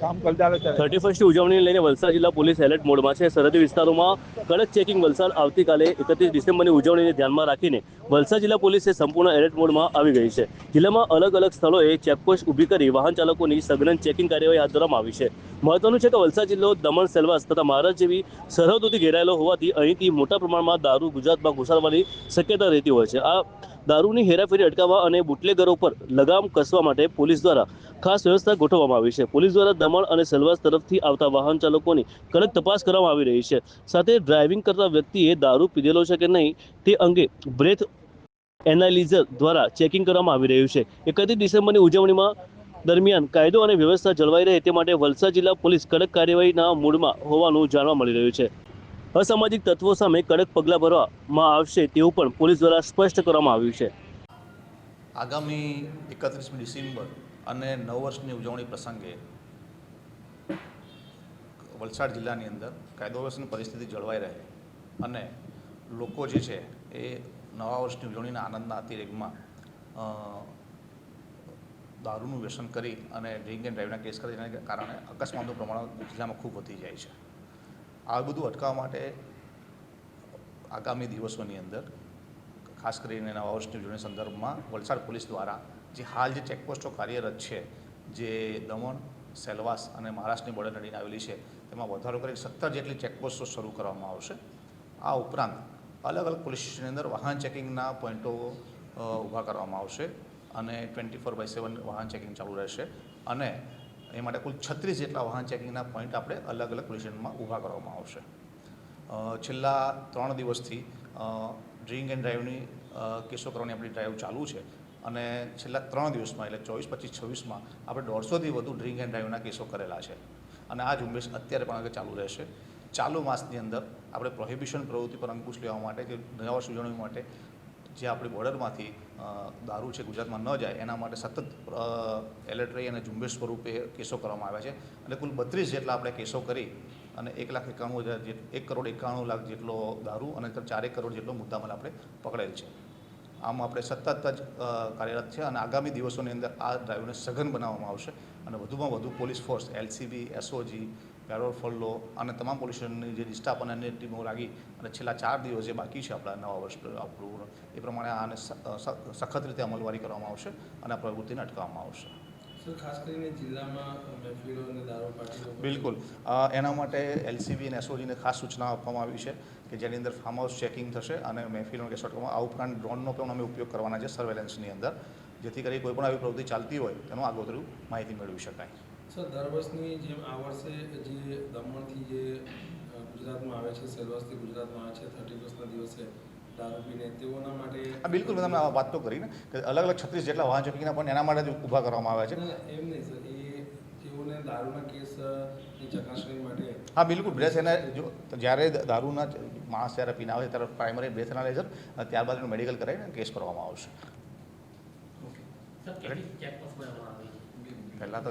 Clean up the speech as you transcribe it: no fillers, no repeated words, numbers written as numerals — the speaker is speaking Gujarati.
કામ કરતા રહે. 31મી ઉજવણીને લઈને વલસાડ જિલ્લા પોલીસ એલર્ટ મોડમાં છે. સરહદી વિસ્તારોમાં કડક ચેકિંગ. વલસાડ આવતીકાલે 31 ડિસેમ્બરની ઉજવણીને ધ્યાનમાં રાખીને વલસાડ જિલ્લા પોલીસે સંપૂર્ણ એલર્ટ મોડમાં આવી ગઈ છે. જિલ્લામાં અલગ અલગ સ્થળોએ ચેકપોસ્ટ ઊભી કરી વાહન ચાલકોની સઘન ચેકિંગ કાર્યવાહી હાથ ધરવામાં આવી છે. મહત્વનું છે કે વલસાડ જિલ્લો દમણ, સેલવાસ તથા મહારાષ્ટ્ર જેવી સરહદોથી ઘેરાયેલો હોવાથી અહીંથી મોટા પ્રમાણમાં દારૂ ગુજરાતમાં ઘુસાડવાની શક્યતા રહેતી હોય છે. આ દારૂની હેરાફેરી અટકાવવા અને બુટલેગરો પર લગામ કસવા માટે પોલીસ દ્વારા ખાસ વ્યવસ્થા ગોઠવવામાં આવી છે. પોલીસ દ્વારા દમણ અને સેલવાસ તરફથી આવતા વાહન ચાલકોની કડક તપાસ કરવામાં આવી રહી છે. સાથે ડ્રાઇવિંગ કરતા વ્યક્તિએ દારૂ પીધેલો છે કે નહીં તે અંગે બ્રેથ એનાલિઝર દ્વારા ચેકિંગ કરવામાં આવી રહ્યું છે. 31 ડિસેમ્બરની ઉજવણીમાં દરમિયાન કાયદો અને વ્યવસ્થા જળવાઈ રહે તે માટે વલસાડ જિલ્લા પોલીસ કડક કાર્યવાહીના મૂડમાં હોવાનું જાણવા મળી રહ્યું છે. અસામાજિક તત્વો સામે કડક પગલાં ભરવામાં આવશે તેવું પણ પોલીસ દ્વારા સ્પષ્ટ કરવામાં આવ્યું છે. આગામી 31મી ડિસેમ્બર અને નવ વર્ષની ઉજવણી પ્રસંગે વલસાડ જિલ્લાની અંદર કાયદો વ્યવસ્થાની પરિસ્થિતિ જળવાઈ રહે અને લોકો જે છે એ નવા વર્ષની ઉજવણીના આનંદના અતિરેકમાં દારૂનું વ્યસન કરી અને ડ્રિંક એન્ડ ડ્રાઈવના કેસ કરે જેના કારણે અકસ્માતનું પ્રમાણ જિલ્લામાં ખૂબ વધી જાય છે. આ બધું અટકાવવા માટે આગામી દિવસોની અંદર ખાસ કરીને નવા વર્ષની ઉજવણી સંદર્ભમાં વલસાડ પોલીસ દ્વારા જે હાલ જે ચેકપોસ્ટો કાર્યરત છે જે દમણ, સેલવાસ અને મહારાષ્ટ્રની બોર્ડર નદીને આવેલી છે તેમાં વધારો કરી 17 જેટલી ચેકપોસ્ટો શરૂ કરવામાં આવશે. આ ઉપરાંત અલગ અલગ પોલીસ સ્ટેશનની અંદર વાહન ચેકિંગના પોઈન્ટો ઊભા કરવામાં આવશે અને 24/7 વાહન ચેકિંગ ચાલુ રહેશે અને એ માટે કુલ 36 જેટલા વાહન ચેકિંગના પોઈન્ટ આપણે અલગ અલગ પોલીસ સ્ટેશનમાં ઊભા કરવામાં આવશે. છેલ્લા 3 દિવસથી ડ્રિંક એન્ડ ડ્રાઈવની કેસો કરવાની આપણી ડ્રાઈવ ચાલુ છે અને છેલ્લા 3 દિવસમાં એટલે 24, 25, 26માં આપણે 150થી વધુ ડ્રિંક એન્ડ ડ્રાઈવના કેસો કરેલા છે અને આ ઝુંબેશ અત્યારે પણ આગળ ચાલુ રહેશે. ચાલુ માસની અંદર આપણે પ્રોહિબિશન પ્રવૃત્તિ પર અંકુશ લેવા માટે કે નવા વર્ષ ઉજવણી માટે જે આપણી બોર્ડરમાંથી દારૂ છે ગુજરાતમાં ન જાય એના માટે સતત એલર્ટ રહી અને ઝુંબેશ સ્વરૂપે કેસો કરવામાં આવ્યા છે અને કુલ 32 જેટલા આપણે કેસો કરી અને 1,91,000 1,91,00,000 જેટલો દારૂ અને 4 કરોડ જેટલો મુદ્દામાલ આપણે પકડેલ છે. આમ આપણે સતત જ કાર્યરત છે અને આગામી દિવસોની અંદર આ ડ્રાઈવને સઘન બનાવવામાં આવશે અને વધુમાં વધુ police force LCB, SOG, parole furlough અને તમામ પોલીસ સ્ટેશનની જે સ્ટાફ અને અન્ય ટીમો લાગી અને છેલ્લા 4 દિવસ જે બાકી છે આપણા નવા વર્ષ આપણું એ પ્રમાણે આને સખત રીતે અમલવારી કરવામાં આવશે અને આ પ્રવૃત્તિને અટકાવવામાં આવશે. ખાસ કરીને જિલ્લામાં મહેફિલો અને દારૂ પાર્ટીઓ બિલકુલ એના માટે LCB અને SOGને ખાસ સૂચના આપવામાં આવી છે કે જેની અંદર ફાર્મ હાઉસ ચેકિંગ થશે અને મહેફિલોનો કેસો કરવામાં. આ ઉપરાંત ડ્રોનનો પણ અમે ઉપયોગ કરવાના છે સર્વેલન્સની અંદર જેથી કરી કોઈ પણ આવી પ્રવૃત્તિ ચાલતી હોય તેનું આગોતરું માહિતી મેળવી શકાય. સર, દર વર્ષની જેમ આ વર્ષે જે દમણથી જે ગુજરાતમાં આવે છે, સેલવાસથી ગુજરાતમાં આવે છે 31ના દિવસે દારૂ પીને તેઓના માટે બિલકુલ મેં તમને વાત તો કરી ને કે અલગ અલગ 36 જેટલા વાહન ચેકિંગના પણ એના માટે જ ઊભા કરવામાં આવ્યા છે. એમ નહીં સર, એ તેઓને દારૂના કેસની ચકાસણી માટે હા બિલકુલ બ્રેથ એના જો જ્યારે દારૂના માણસ જ્યારે પીને આવે ત્યારે પ્રાઇમરી બ્રેથ એનાલાઇઝર અને ત્યારબાદ એનું મેડિકલ કરાવીને કેસ કરવામાં આવશે. પહેલાં તો